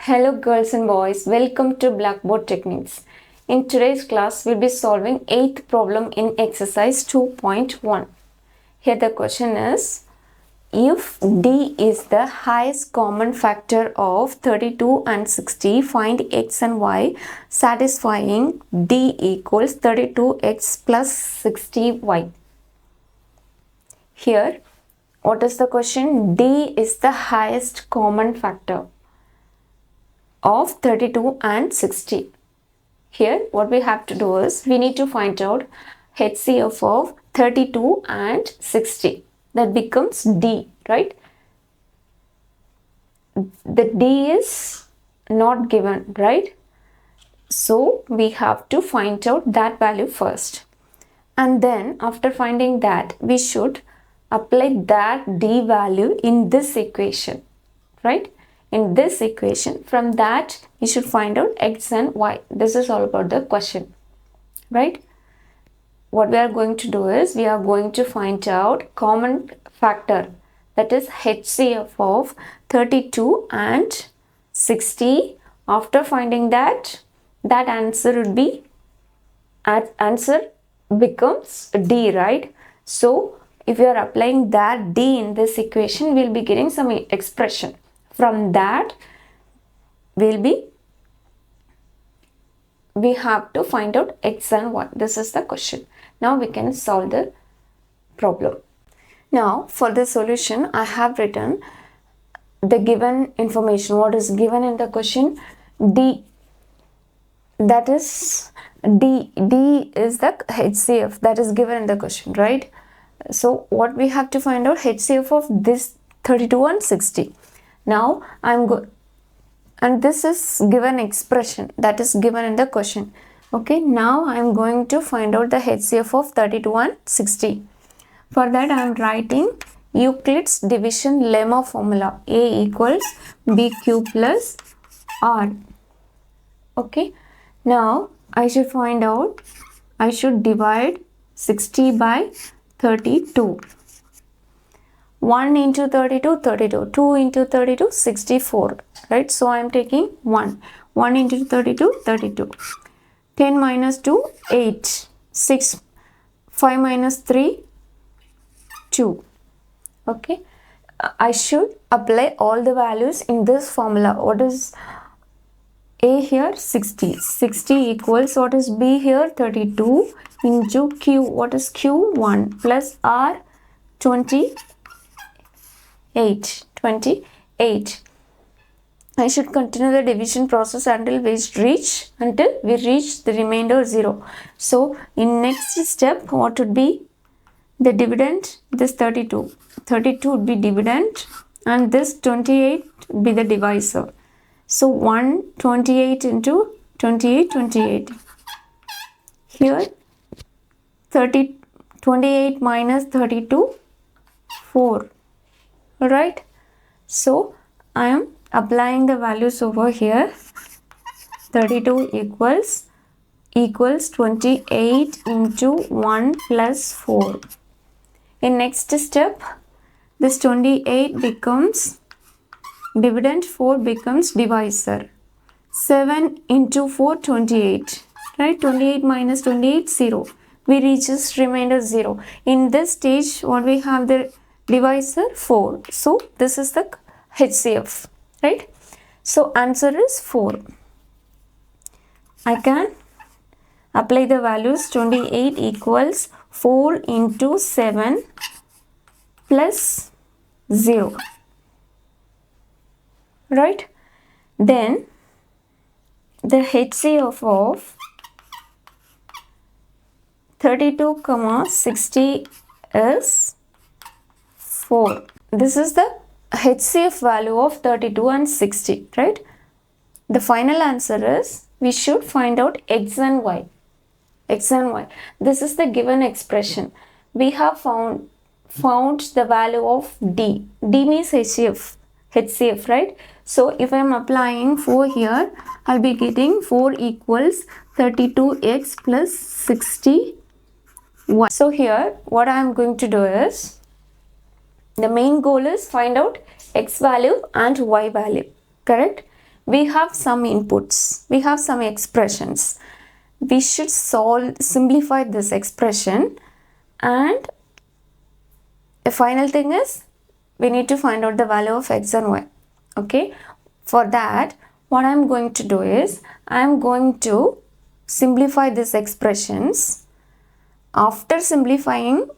Hello girls and boys, welcome to Blackboard Techniques. In today's class, we'll be solving 8th problem in exercise 2.1. Here the question is, if D is the highest common factor of 32 and 60, find x and y satisfying D equals 32x plus 60y. Here, what is the question? D is the highest common factor of 32 and 60. Here what we have to do is we need to find out HCF of 32 and 60. That becomes D, right? The D is not given, right? So we have to find out that value first. And then after finding that, we should apply that D value in this equation, right? In this equation, from that you should find out x and y. This is all about the question, right? What we are going to do is we are going to find out common factor, that is HCF of 32 and 60. After finding that answer would be, answer becomes D, right? So if you are applying that D in this equation, we will be getting some expression. From that, we have to find out x and y. This is the question. Now we can solve the problem. Now for the solution, I have written the given information. What is given in the question? D. That is D. D is the HCF that is given in the question, right? So what we have to find out? HCF of this 32 and 60. Now I'm good, and this is given expression that is given in the question. Okay, now I'm going to find out the HCF of 32 and 60. For that I'm writing Euclid's division lemma formula. A equals BQ plus R. Okay, now I should find out, I should divide 60 by 32. 1 into 32, 32. 2 into 32, 64. Right? So I am taking 1. 1 into 32, 32. 10 minus 2, 8. 6. 5 minus 3, 2. Okay. I should apply all the values in this formula. What is A here? 60. 60 equals, what is B here? 32 into Q. What is Q? 1 plus R? 28. 28. I should continue the division process until we reach the remainder 0. So in next step, what would be the dividend? This 32. 32 would be dividend and this 28 would be the divisor. So 128 into 28, 28. Here 28 minus 32, 4. Right? So I am applying the values over here. 32 equals 28 into 1 plus 4. In next step, this 28 becomes dividend, 4 becomes divisor. 7 into 4, 28. Right? 28 minus 28, 0. We reaches remainder 0. In this stage, what we have the divisor? 4. So this is the HCF, right? So answer is 4. I can apply the values. 28 equals 4 into 7 plus 0, right? Then the HCF of 32, 60 is 4. This is the HCF value of 32 and 60, right? The final answer is, we should find out x and y. X and y. This is the given expression. We have found the value of D. D means HCF, right? So if I am applying 4 here, I'll be getting 4 equals 32x plus 60y. So here, what I am going to do is, the main goal is find out x value and y value, correct? we have some inputs, we have some expressions. We should simplify this expression, and the final thing is we need to find out the value of x and y. Okay, for that what I'm going to do is I'm going to simplify these expressions. After simplifying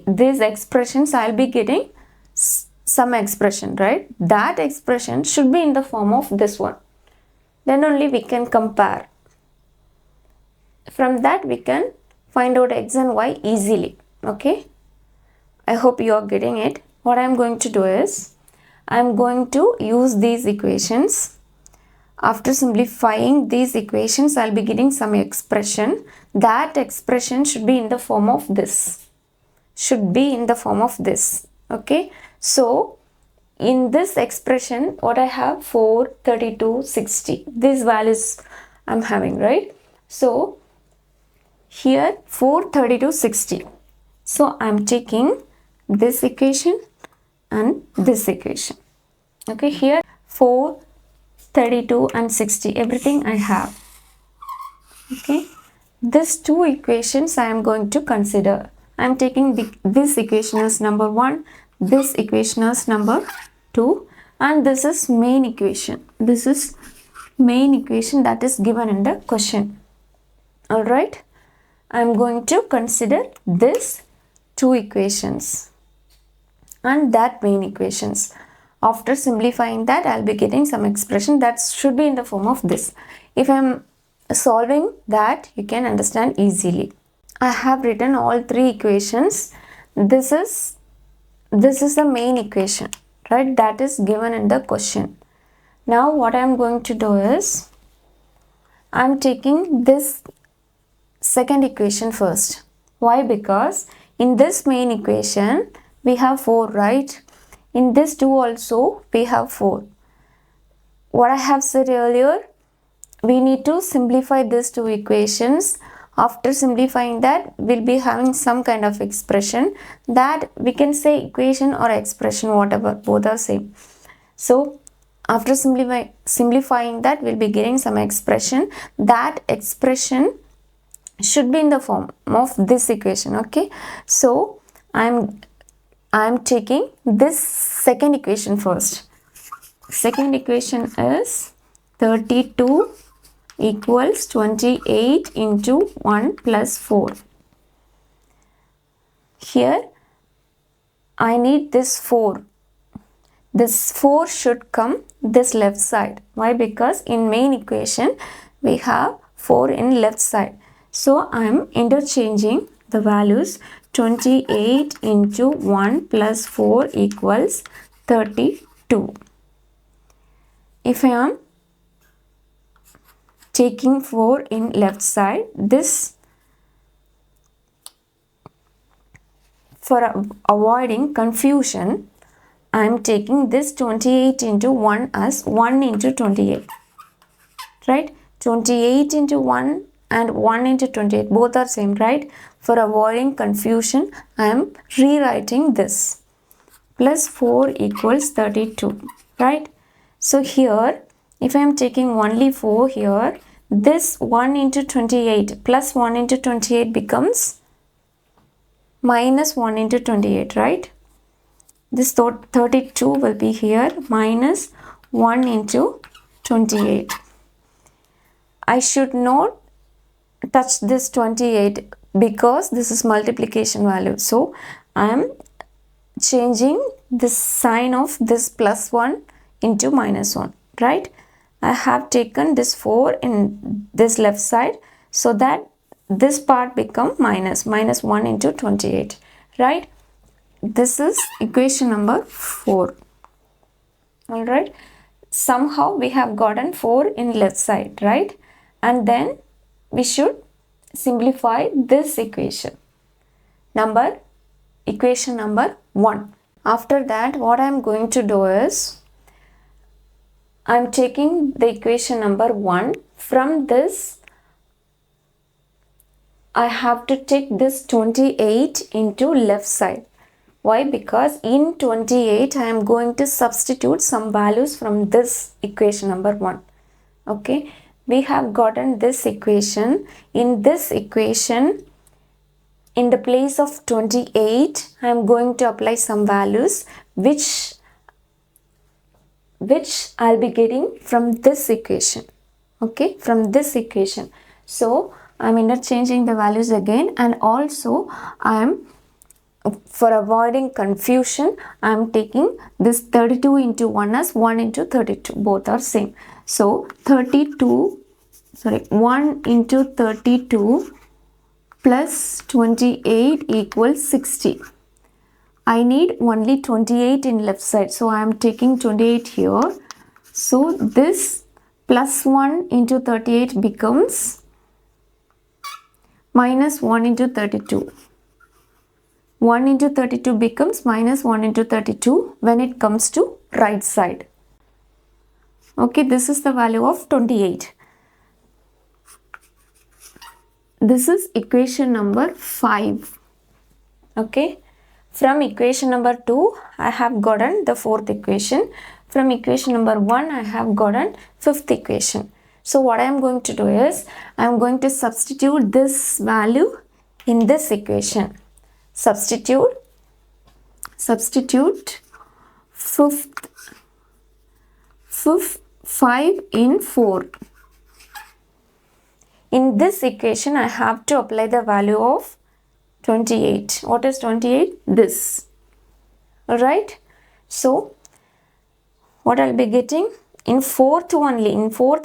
these expressions, I'll be getting some expression, right? That expression should be in the form of this one. Then only we can compare. From that we can find out x and y easily. Okay, I hope you are getting it. What I'm going to do is I'm going to use these equations. After simplifying these equations, I'll be getting some expression. That expression should be in the form of this. Okay, so in this expression, what I have 4, 32, 60. These values I'm having, right? So here 4, 32, 60. So I'm taking this equation and this equation. Okay, here 4, 32 and 60, everything I have. Okay, these two equations I am going to consider. I am taking this equation as number 1, this equation as number 2, and this is main equation. This is main equation that is given in the question. Alright, I am going to consider this two equations and that main equations. After simplifying that, I'll be getting some expression that should be in the form of this. If I'm solving that, you can understand easily. I have written all three equations. This is the main equation, right? That is given in the question. Now what I'm going to do is I'm taking this second equation first. Why? Because in this main equation we have 4, right? In this 2 also we have 4. What I have said earlier, we need to simplify these two equations. After simplifying that, we'll be having some kind of expression that we can say equation or expression, whatever, both are same. So after simplifying that, we'll be getting some expression. That expression should be in the form of this equation. Okay, so I'm taking this second equation first. Second equation is 32 equals 28 into 1 plus 4. Here I need this 4. This 4 should come this left side. Why? Because in main equation we have 4 in left side. So I am interchanging the values. 28 into 1 plus 4 equals 32. If I am taking 4 in left side, this, for avoiding confusion, I am taking this 28 into 1 as 1 into 28. Right? 28 into 1 and 1 into 28, both are same, right? For avoiding confusion, I am rewriting this. Plus 4 equals 32, right? So here, if I am taking only 4 here, this 1 into 28 plus 1 into 28 becomes minus 1 into 28, right? This 32 will be here minus 1 into 28. I should not touch this 28 because this is multiplication value. So I am changing the sign of this plus 1 into minus 1, right? I have taken this 4 in this left side so that this part become minus 1 into 28, right? This is equation number 4. All right. Somehow we have gotten 4 in left side, right? And then we should simplify this equation. Equation number 1. After that, what I am going to do is I am taking the equation number 1. From this, I have to take this 28 into left side. Why? Because in 28, I am going to substitute some values from this equation number 1. Okay, we have gotten this equation. In this equation, in the place of 28, I am going to apply some values which I'll be getting from this equation. Okay, from this equation. So I'm interchanging the values again, and also for avoiding confusion, I am taking this 32 into 1 as 1 into 32. Both are same. So 1 into 32 plus 28 equals 60. I need only 28 in left side. So I am taking 28 here. So this plus 1 into 38 becomes minus 1 into 32. 1 into 32 becomes minus 1 into 32 when it comes to right side. Okay, this is the value of 28. This is equation number 5. Okay, from equation number 2, I have gotten the fourth equation. From equation number 1, I have gotten fifth equation. So what I am going to do is, I am going to substitute this value in this equation. Substitute 5 in 4. In this equation, I have to apply the value of 28. What is 28? This. Alright. So, what I'll be getting? In fourth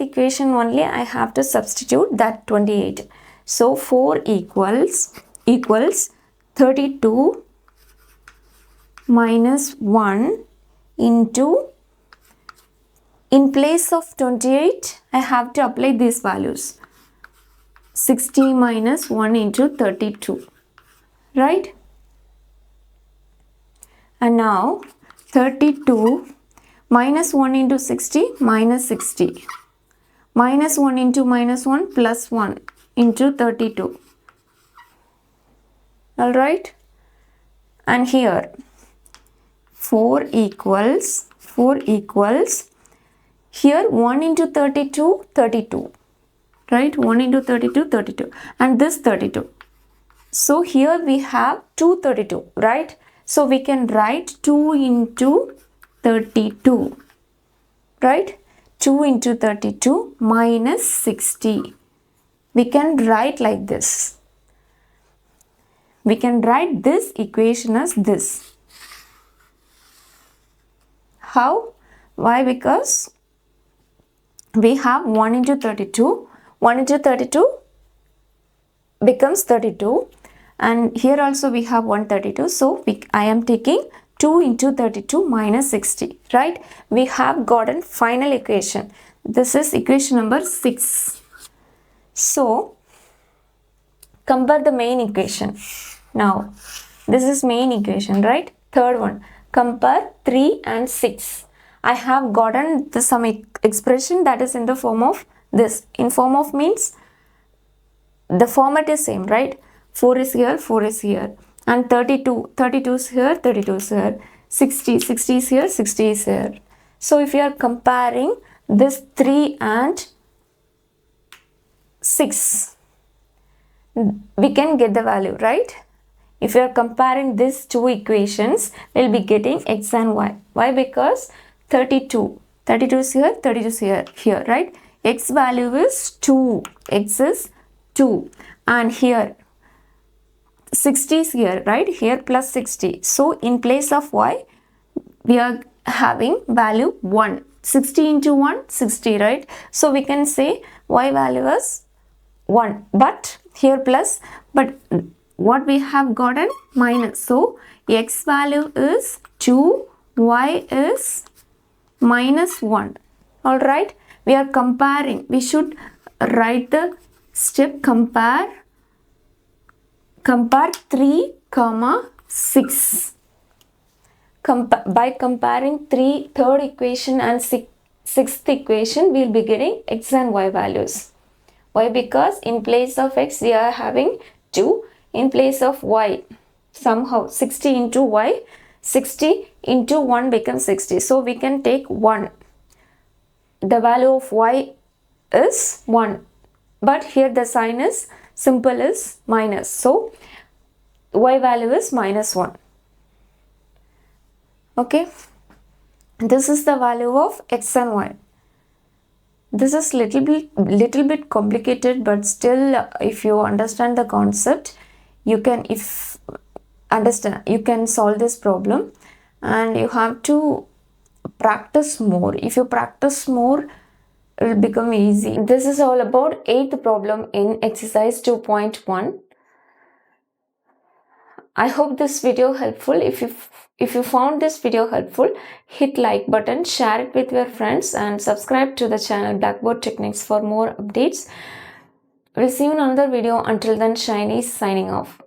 equation only, I have to substitute that 28. So, 4 equals 32 minus 1 into, in place of 28, I have to apply these values. 60 minus 1 into 32. Right? And now 32 minus 1 into 60 minus 60. Minus 1 into minus 1 plus 1 into 32. Alright? And here 4 equals here 1 into 32, 32. Right? 1 into 32, 32. And this 32. So here we have 232, right? So we can write 2 into 32, right? 2 into 32 minus 60. We can write like this. We can write this equation as this. How? Why? Because we have 1 into 32. 1 into 32 becomes 32. And here also we have 132. So I am taking 2 into 32 minus 60. Right? We have gotten final equation. This is equation number 6. So compare the main equation. Now this is main equation, right? Third one. Compare 3 and 6. I have gotten some expression that is in the form of this. In form of means the format is same, right? 4 is here, 4 is here. And 32 is here, 32 is here. 60 is here, 60 is here. So if you are comparing this 3 and 6, we can get the value, right? If you are comparing these two equations, we'll be getting x and y. Why? Because 32 is here, 32 is here, right? X value is 2. X is 2. And here 60 is here, right? Here plus 60. So in place of y, we are having value 1. 60 into 1, 60, right? So we can say y value is 1. But here plus, but what we have gotten? Minus. So x value is 2, y is minus 1. Alright? We are comparing. We should write the step compare 3, 6. By comparing third equation and sixth equation, we will be getting x and y values. Why? Because in place of x, we are having 2. In place of y, somehow 60 into y, 60 into 1 becomes 60. So we can take 1. The value of y is 1, but here the sign is simple is minus, so y value is -1. Okay, this is the value of x and y. This is little bit complicated, but still if you understand the concept, you can you can solve this problem, and you have to practice more. If you practice more, it will become easy. This is all about 8th problem in exercise 2.1. I hope this video helpful. If you found this video helpful, hit like button, share it with your friends, and subscribe to the channel Blackboard Techniques for more updates. We'll see you in another video. Until then, Shiny signing off.